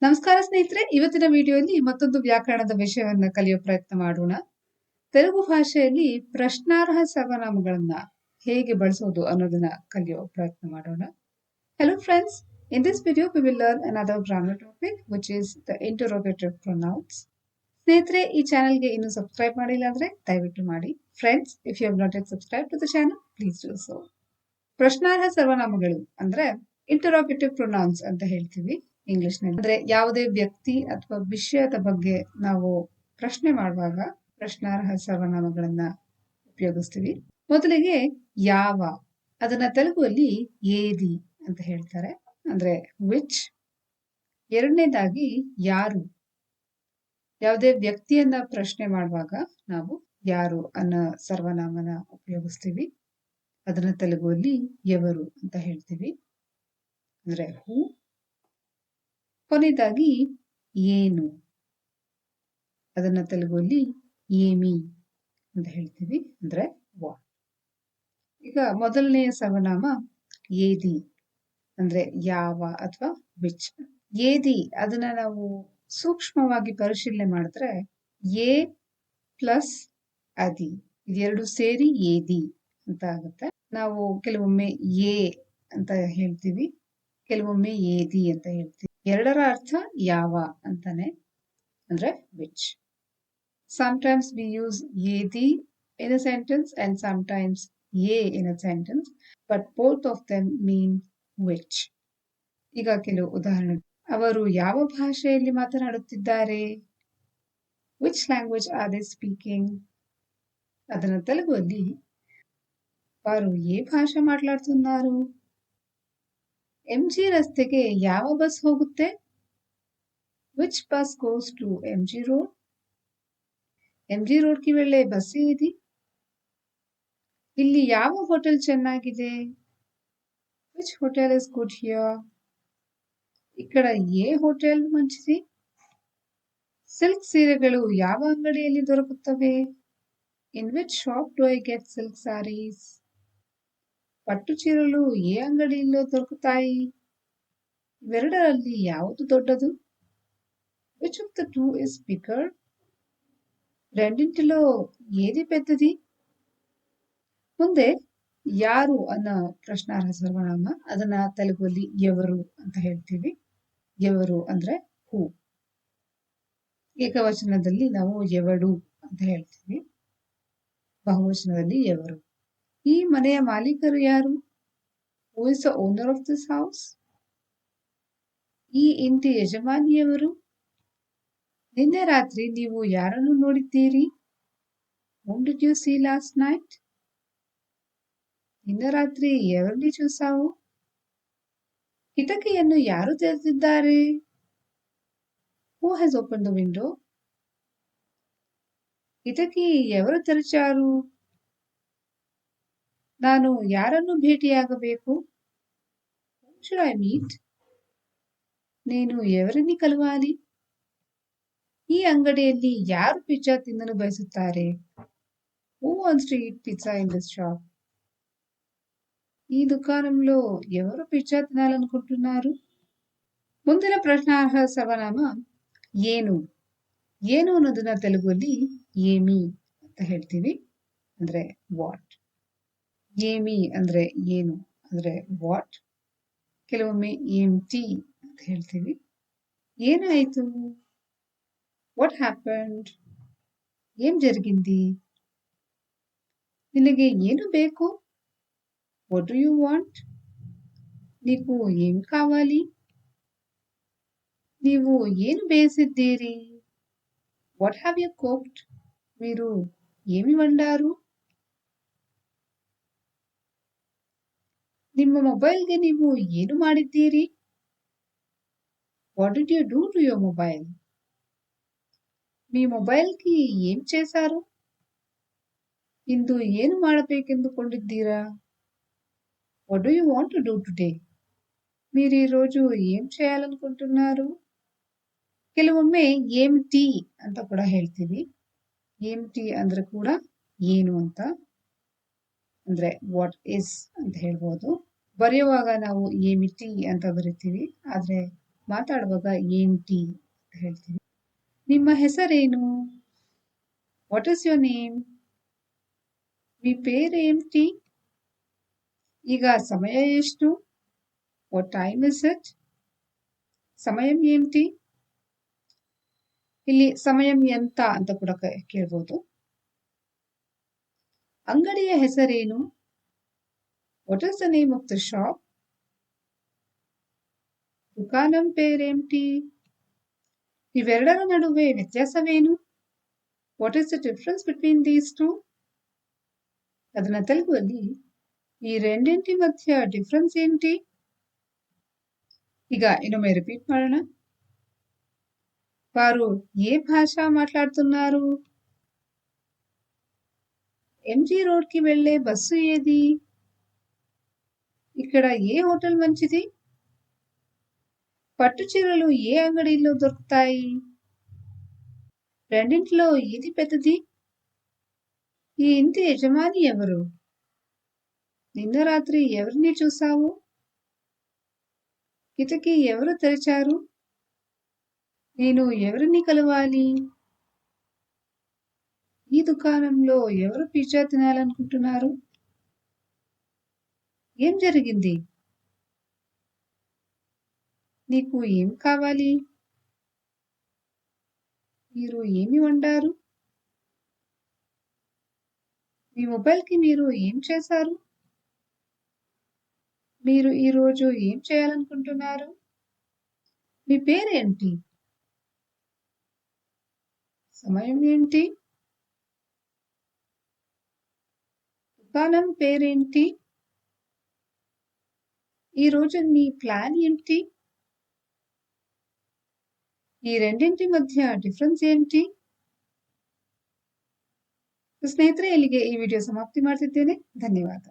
ನಮಸ್ಕಾರ ಸ್ನೇಹಿತರೆ, ಇವತ್ತಿನ ವಿಡಿಯೋಲಿ ಮತ್ತೊಂದು ವ್ಯಾಕರಣದ ವಿಷಯವನ್ನ ಕಲಿಯೋ ಪ್ರಯತ್ನ ಮಾಡೋಣ. ತೆಲುಗು ಭಾಷೆಯಲ್ಲಿ ಪ್ರಶ್ನಾರ್ಹ ಸರ್ವನಾಮಗಳನ್ನ ಹೇಗೆ ಬಳಸೋದು ಅನ್ನೋದನ್ನ ಕಲಿಯೋ ಪ್ರಯತ್ನ ಮಾಡೋಣ. Hello friends, in this video we will learn another grammar topic which is the interrogative pronouns. ಸ್ನೇಹಿತರೆ, ಈ ಚಾನೆಲ್ಗೆ ಇನ್ನೂ ಸಬ್ಸ್ಕ್ರೈಬ್ ಮಾಡಿಲ್ಲ ಅಂದ್ರೆ ದಯವಿಟ್ಟು ಮಾಡಿ. Friends, if you have not yet subscribed to the channel, please do so. ಪ್ರಶ್ನಾರ್ಹ ಸರ್ವನಾಮಗಳು ಅಂದ್ರೆ ಇಂಟರೋಗೇಟಿವ್ ಪ್ರೊನೌನ್ಸ್ ಅಂತ ಹೇಳ್ತೀವಿ ಇಂಗ್ಲಿಷ್ ನಲ್ಲಿ. ಅಂದ್ರೆ ಯಾವುದೇ ವ್ಯಕ್ತಿ ಅಥವಾ ವಿಷಯದ ಬಗ್ಗೆ ನಾವು ಪ್ರಶ್ನೆ ಮಾಡುವಾಗ ಪ್ರಶ್ನಾರ್ಹ ಸರ್ವನಾಮಗಳನ್ನ ಉಪಯೋಗಿಸ್ತೀವಿ. ಮೊದಲಿಗೆ ಯಾವ, ಅದನ್ನ ತೆಲುಗುವಲ್ಲಿ ಏದಿ ಅಂತ ಹೇಳ್ತಾರೆ, ಅಂದ್ರೆ ವಿಚ್. ಎರಡನೇದಾಗಿ ಯಾರು, ಯಾವುದೇ ವ್ಯಕ್ತಿಯನ್ನ ಪ್ರಶ್ನೆ ಮಾಡುವಾಗ ನಾವು ಯಾರು ಅನ್ನೋ ಸರ್ವನಾಮನ ಉಪಯೋಗಿಸ್ತೀವಿ, ಅದನ್ನ ತೆಲುಗುವಲ್ಲಿ ಎವರು ಅಂತ ಹೇಳ್ತೀವಿ, ಅಂದ್ರೆ ಹೂ. ಕೊನೆಯದಾಗಿ ಏನು, ಅದನ್ನ ತೆಲುಗುವಲ್ಲಿ ಏಮಿ ಅಂತ ಹೇಳ್ತೀವಿ, ಅಂದ್ರೆ ವಾಟ್. ಈಗ ಮೊದಲನೆಯ ಸರ್ವನಾಮ ಏದಿ ಅಂದ್ರೆ ಯಾವ ಅಥವಾ ವಿಚ್. ಏದಿ ಅದನ್ನ ನಾವು ಸೂಕ್ಷ್ಮವಾಗಿ ಪರಿಶೀಲನೆ ಮಾಡಿದ್ರೆ ಎ ಪ್ಲಸ್ ಅದಿ ಇದೆರಡು ಸೇರಿ ಏದಿ ಅಂತ ಆಗುತ್ತೆ. ನಾವು ಕೆಲವೊಮ್ಮೆ ಎ ಅಂತ ಹೇಳ್ತೀವಿ, ಕೆಲವೊಮ್ಮೆ ಏದಿ ಅಂತ ಹೇಳ್ತೀವಿ. ಎರಡರ ಅರ್ಥ ಯಾವ ಅಂತಾನೆ, ಅಂದ್ರೆ which. Sometimes we use ಏದಿ in a sentence and sometimes a in a sentence, but both of them mean which. ಈಗ ಕೆಲವು ಉದಾಹರಣೆ. ಅವರು ಯಾವ ಭಾಷೆಯಲ್ಲಿ ಮಾತನಾಡುತ್ತಿದ್ದಾರೆ, which language are they speaking. ಅದನ್ನ ತೆಲುಗುವಲ್ಲಿ వారు ఏ భాష మాట్లాడుతున్నారు. ಎಂಜಿ ರಸ್ತೆಗೆ ಯಾವ ಬಸ್ ಹೋಗುತ್ತೆ, which bus goes to MG road. MG ರೋಡ್ಗೆ వెళ్ళే బస్ ఏది. ಇಲ್ಲಿ ಯಾವ ಹೋಟೆಲ್ ಚೆನ್ನಾಗಿದೆ, which hotel is good here. ఇక్కడ ఏ ಹೋಟೆಲ್ ಮಂಚಿದೆ. ಸಿಲ್ಕ್ ಸೀರೆಗಳು ಯಾವ ಅಂಗಡಿಯಲ್ಲಿ ದೊರಕುತ್ತವೆ, in which shop do I get silk sarees. ಪಟ್ಟು ಚೀರಲು ఏ ಅಂಗಡಿಯಲ್ಲಿ ದೊರಕುತ್ತಾయి. ಇವೆರಡರಲ್ಲಿ ಯಾವುದು ದೊಡ್ಡದು, which of the two is bigger. రెండింటిలో ఏది పెద్దది. ಮುಂದೆ ಯಾರು ಅನ್ನೋ ಪ್ರಶ್ನಾರ್ಹ ಸರ್ವನಾಮ, ಅದನ್ನ ತೆಲುಗುವಲ್ಲಿ ಎವರು ಅಂತ ಹೇಳ್ತೀವಿ. ಎವರು ಅಂದ್ರೆ ಹೂ. ಏಕವಚನದಲ್ಲಿ ನಾವು ಎವಡು ಅಂತ ಹೇಳ್ತೀವಿ, ಬಹುವಚನದಲ್ಲಿ ಎವರು. ಈ ಮನೆಯ ಮಾಲೀಕರು ಯಾರು, who is the owner of this house. ಈ ಇಂಟಿ ಯಜಮಾನಿಯವರು. ನಿನ್ನೆ ರಾತ್ರಿ ನೀವು ಯಾರನ್ನು ನೋಡಿದ್ದೀರಿ, whom did you see last night. ನಿನ್ನೆ ರಾತ್ರಿ ఎవరిని చూసావు. ಕಿಟಕಿಯನ್ನು ಯಾರು ತೆರೆದಿದ್ದಾರೆ, who has opened the window. ಕಿಟಕಿ ఎవరు తెరిచారు. ನಾನು ಯಾರನ್ನು ಭೇಟಿಯಾಗಬೇಕು, whom should I meet. నేను ఎవరిని కలవాలి. ಈ ಅಂಗಡಿಯಲ್ಲಿ ಯಾರು ಪಿಜ್ಜಾ ತಿನ್ನಲು ಬಯಸುತ್ತಾರೆ, who wants to eat pizza in this shop. ఈ దుకాణంలో ఎవరు పిజ్జా తినాలనుకుంటున్నారు. ಮುಂದಿನ ಪ್ರಶ್ನಾರ್ಹ ಸರ್ವನಾಮ ಏನು. ಏನು ಅನ್ನೋದನ್ನ ತೆಲುಗುವಲ್ಲಿ ಏಮಿ ಅಂತ ಹೇಳ್ತೀವಿ, ಅಂದ್ರೆ ವಾಟ್. ಏಮಿ ಅಂದ್ರೆ ಏನು, ಅಂದ್ರೆ ವಾಟ್. ಕೆಲವೊಮ್ಮೆ ಎಂಟಿ ಅಂತ ಹೇಳ್ತೀವಿ. ಏನಾಯ್ತು, what happened. ఏం జరిగింది. ನಿನಗೆ ಏನು ಬೇಕು, what do you want. నీకు ఏమి కావాలి. ನೀವು ಏನು ಬೇಯಿಸಿದ್ದೀರಿ, what have you cooked. మీరు ఏమి వండారు. ನಿಮ್ಮ ಮೊಬೈಲ್ಗೆ ನೀವು ಏನು ಮಾಡಿದ್ದೀರಿ, what did you do to your mobile. మీ ಮೊಬೈಲ್ಗೆ ఏం చేశారు. ಇಂದು ಏನು ಮಾಡಬೇಕೆಂದುಕೊಂಡಿದ್ದೀರಾ, what do you want to do today. మీరు ఈ రోజు ఏం చేయాలనుకుంటున్నారు. ಕೆಲವೊಮ್ಮೆ ఏమిటి ಅಂತ ಕೂಡ ಹೇಳ್ತೀವಿ. ఏమిటి ಅಂದ್ರೆ ಕೂಡ ಏನು ಅಂತ, ಅಂದ್ರೆ ವಾಟ್ ಇಸ್ ಅಂತ ಹೇಳ್ಬೋದು. ಬರೆಯುವಾಗ ನಾವು ಏಮಿಟಿ ಅಂತ ಬರಿತೀವಿ, ಆದ್ರೆ ಮಾತಾಡುವಾಗ ఏంటి ಅಂತ ಹೇಳ್ತೀನಿ. ನಿಮ್ಮ ಹೆಸರೇನು? What is your name? మీ పేరేంటి? ಈಗ ಸಮಯ ಎಷ್ಟು? What time is it? ಸಮయం ఏంటి? ಇಲ್ಲಿ ಸಮయం ಎಂತ ಅಂತ ಕೂಡ ಕೇಳ್ಬೋದು. ಅಂಗಡಿಯ ಹೆಸರೇನು? What is the name of the shop? ದುಕಾನಂ పేరేంటి? ಇವೆರಡರ ನಡುವೆ ವ್ಯತ್ಯಾಸವೇನು? What is the difference between these two? ಅದನ್ನ తెలుగుಯಲ್ಲಿ ఈ రెండింటి మధ్య డిఫరెన్స్ ఏంటి? ಈಗ ಇನ್ನೊಮ್ಮೆ రిపీట్ ಮಾಡೋಣ. వారు ఏ భాష మాట్లాడుతున్నారు? ఎంజీ రోడ్కి వెళ్లే బస్సు ఏది? ఇక్కడ ఏ హోటల్ మంచిది? పట్టు చీరలు ఏ అంగడిలో దొరుకుతాయి? రెండింటిలో ఏది పెద్దది? ఈ ఇంటి యజమాని ఎవరు? నిన్న రాత్రి ఎవరిని చూసావు? కిటికీ ఎవరు తెరిచారు? నేను ఎవరిని కలవాలి? ఈ దుకాణంలో ఎవరు పిజ్జా తినాలనుకుంటున్నారు? ఏం జరిగింది? నీకు ఏం కావాలి? మీరు ఏమి వండారు? మీ మొబైల్కి మీరు ఏం చేశారు? మీరు ఈరోజు ఏం చేయాలనుకుంటున్నారు? మీ పేరేంటి? సమయం ఏంటి? దుకాణం పేరేంటి? ఈరోజు మీ ప్లాన్ ఏంటి? ఈ రెండింటి మధ్య ಡಿಫರೆನ್ಸ್ ఏంటి? ಸ್ನೇಹಿತರೆ, ಇಲ್ಲಿಗೆ ಈ ವಿಡಿಯೋ ಸಮಾಪ್ತಿ ಮಾಡ್ತಿದ್ದೇನೆ. ಧನ್ಯವಾದ.